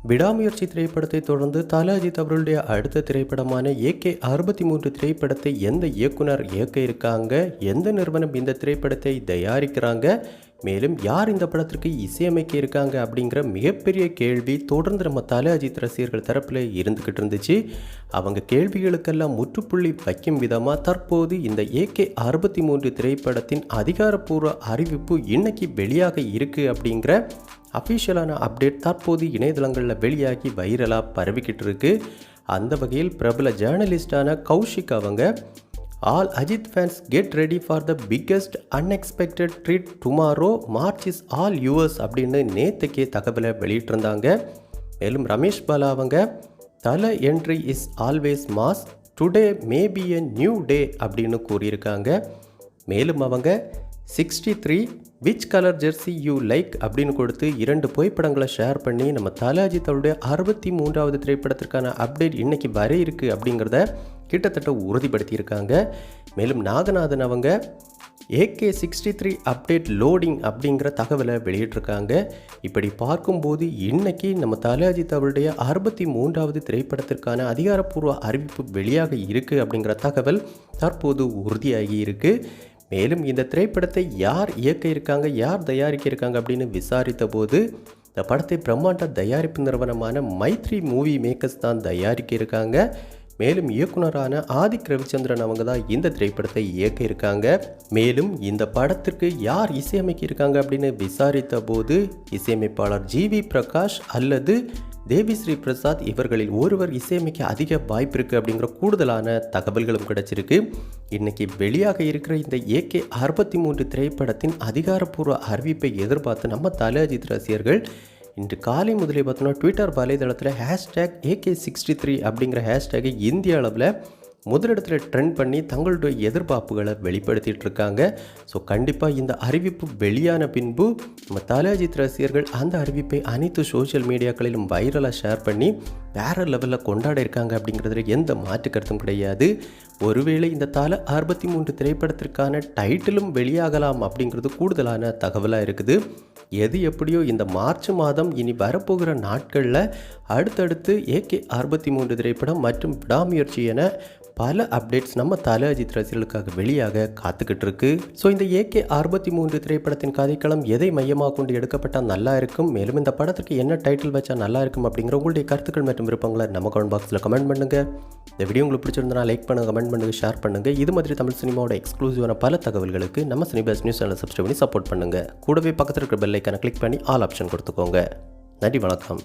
விடாமுயற்சி திரைப்படத்தை தொடர்ந்து தல அஜித் அவர்களுடைய அடுத்த திரைப்படமான AK-63 திரைப்படத்தை எந்த இயக்குனர் இயக்க இருக்காங்க, எந்த நிறுவனம் இந்த திரைப்படத்தை தயாரிக்கிறாங்க, மேலும் யார் இந்த படத்திற்கு இசையமைக்க இருக்காங்க அப்படிங்கிற மிகப்பெரிய கேள்வி தொடர்ந்து நம்ம தல அஜித் ரசிகர்கள் தரப்பில் இருந்துக்கிட்டு இருந்துச்சு. அவங்க கேள்விகளுக்கெல்லாம் முற்றுப்புள்ளி வைக்கும் விதமாக தற்போது இந்த AK-63 திரைப்படத்தின் அதிகாரப்பூர்வ அறிவிப்பு இன்னைக்கு வெளியாக இருக்குது அப்படிங்கிற அஃபிஷியலான அப்டேட் தற்போது இணையதளங்களில் வெளியாகி வைரலாக பரவிக்கிட்டு இருக்கு. அந்த வகையில் பிரபல ஜேர்னலிஸ்டான கௌஷிக் அவங்க all Ajith fans get ready for the biggest unexpected treat tomorrow March is all us அப்படின்னு நேற்றுக்கே தகவலை வெளியிட்டிருந்தாங்க. மேலும் ரமேஷ் பாலா அவங்க Thala entry is always mass today maybe a new day அப்படின்னு கூறியிருக்காங்க. மேலும் அவங்க 63 which colour jersey you like அப்படின்னு கொடுத்து 2 புகைப்படங்களை ஷேர் பண்ணி நம்ம தல அஜித் அவருடைய 63வது திரைப்படத்திற்கான அப்டேட் இன்னைக்கு வர இருக்குது அப்படிங்கிறத கிட்டத்தட்ட உறுதிப்படுத்தியிருக்காங்க. மேலும் நாகநாதன் அவங்க AK-63 அப்டேட் லோடிங் அப்படிங்கிற தகவலை வெளியிட்டிருக்காங்க. இப்படி பார்க்கும்போது இன்னைக்கு நம்ம தல அஜித் அவருடைய 63வது திரைப்படத்திற்கான அதிகாரப்பூர்வ அறிவிப்பு வெளியாக இருக்குது அப்படிங்கிற தகவல் தற்போது உறுதியாகி இருக்குது. மேலும் இந்த திரைப்படத்தை யார் இயக்க இருக்காங்க, யார் தயாரிக்க இருக்காங்க அப்படின்னு விசாரித்த போது இந்த படத்தை பிரம்மாண்ட தயாரிப்பு நிறுவனமான மைத்ரி மூவி மேக்கர்ஸ் தான் தயாரிக்க இருக்காங்க. மேலும் இயக்குனரான ஆதிக் ரவிச்சந்திரன் அவங்க தான் இந்த திரைப்படத்தை இயக்க இருக்காங்க. மேலும் இந்த படத்திற்கு யார் இசையமைக்க இருக்காங்க அப்படின்னு விசாரித்த போது இசையமைப்பாளர் GV பிரகாஷ் அல்லது தேவி ஸ்ரீ பிரசாத் இவர்களில் ஒருவர் இசையமைக்க அதிக வாய்ப்பு இருக்குது அப்படிங்கிற கூடுதலான தகவல்களும் கிடைச்சிருக்கு. இன்னைக்கு வெளியாக இருக்கிற இந்த AK-63 திரைப்படத்தின் அதிகாரப்பூர்வ அறிவிப்பை எதிர்பார்த்து நம்ம தல அஜித் ரசிகர்கள் இன்று காலை முதலே பார்த்தோன்னா ட்விட்டர் வலைதளத்தில் #AK63 அப்படிங்கிற ஹேஷ்டேகை இந்திய அளவில் முதலிடத்தில் ட்ரெண்ட் பண்ணி தங்களுடைய எதிர்பார்ப்புகளை வெளிப்படுத்திட்டு இருக்காங்க. ஸோ கண்டிப்பாக இந்த அறிவிப்பு வெளியான பின்பு நம்ம தல அஜித் ரசிகர்கள் அந்த அறிவிப்பை அனைத்து சோஷியல் மீடியாக்களிலும் வைரலாக ஷேர் பண்ணி வேறு லெவலில் கொண்டாட இருக்காங்க அப்படிங்கிறதுல எந்த மாற்று கருத்தும் கிடையாது. ஒருவேளை இந்த தல 63 திரைப்படத்திற்கான டைட்டிலும் வெளியாகலாம் அப்படிங்கிறது கூடுதலான தகவலாக இருக்குது. எது எப்படியோ இந்த மார்ச் மாதம் இனி வரப்போகிற நாட்களில் அடுத்தடுத்து AK-63 திரைப்படம் மற்றும் விடாமுயற்சி என பல அப்டேட்ஸ் நம்ம தல அஜித் ரசிகர்களுக்காக வெளியாக காத்துக்கிட்டு இருக்கு. ஸோ இந்த AK-63 திரைப்படத்தின் கதைக்களம் எதை மையமாக கொண்டு எடுக்கப்பட்டால் நல்லா இருக்கும், மேலும் இந்த படத்திற்கு என்ன டைட்டில் வச்சா நல்லா இருக்கும் அப்படிங்கிற உங்களுடைய கருத்துக்கள் மற்றும் விருப்பங்களை நம்ம கமெண்ட் பாக்ஸில் கமெண்ட் பண்ணுங்க. இந்த வீடியோ உங்களுக்கு பிடிச்சிருந்தா லைக் பண்ணுங்க, கமெண்ட் பண்ணுங்க, ஷேர் பண்ணுங்க. இது மாதிரி தமிழ் சினிமாவோட எக்ஸ்க்ளூசிவான பல தகவல்களுக்கு நம்ம சினிபாஸ் நியூஸ் சேனலை சப்ஸ்கிரைப் பண்ணி சப்போர்ட் பண்ணுங்க. கூடவே பக்கத்தில் இருக்கிற பெல் ஐக்கானை கிளிக் பண்ணி ஆல் ஆப்ஷன் கொடுத்துக்கோங்க. நன்றி, வணக்கம்.